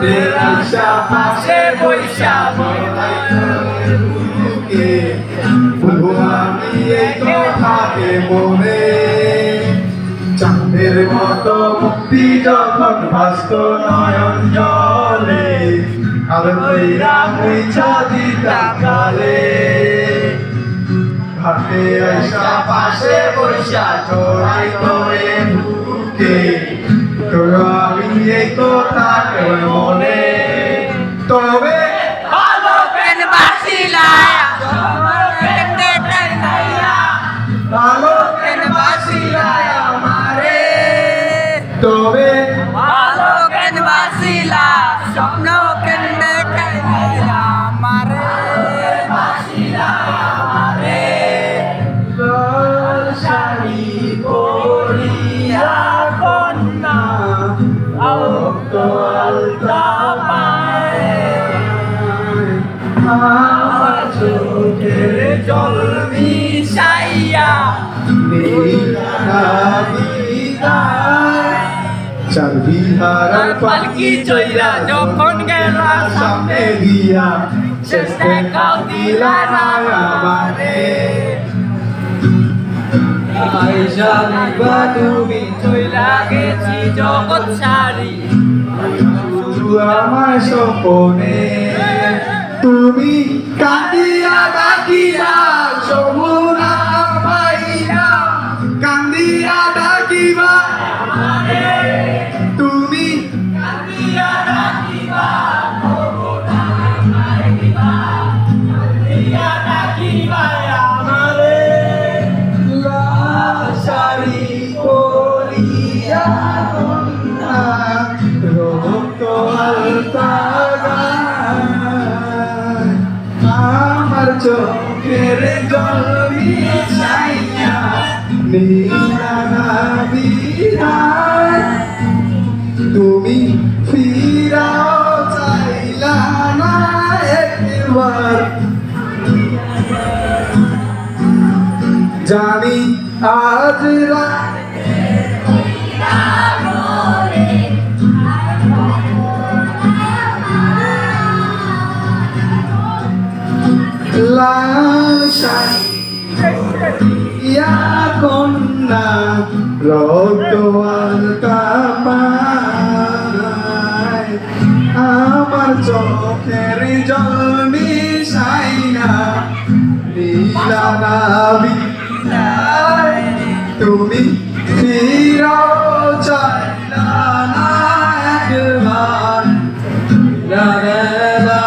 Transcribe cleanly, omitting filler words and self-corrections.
আশা পাশে বৈশা বুকে বলবো আমি এই কথাকে মনে চাঁদের মতো মুক্তি যখন ভাস্ত নয়ন জলে আর কইরা মুইছা দিতাম কালে ঘাটে আইসা পাশে বৈশা জড়াই তোরে বুকে তোর আমি এই কথাকে মনে তবে তবে ভালো কেন বাসিলা স্বপ্ন কেন দেখাইলা আমারে বাসিলা আমারে লাল শাড়ি পরিয়া কন্যা আউট আলতা পায় আমার চোখের জল মিশাইয়া চার বিহার পালকি চইরা যখন গেলা সামনে দিয়া শেষ দেখাও দিলা না আমারে আইসা দেখবা তুমি চইলা গেছি জগৎ সারি শুধু আমার স্বপনে তুমি কান্দিয়া ডাকিয়া যমুনা পাইয়া কান্দিয়া ডাকিবা তুমি কান্দিয়া ডাকিবা আমারে লাল শাড়ি পরিয়া কন্যা রক্ত আলতা গায় আমার চোখের জল মিশাইয়া নীলা নাবিরায় তুমি ফিরাও চাইলা না একবার জানি আজ লাল শাড়ি ইয়া কন্যা রক্ত আলতা পায় আমার চোখের জল মিশাইনা নীলা নাবি তুমি ফিরাও চাইলা না একবার লা লা লা।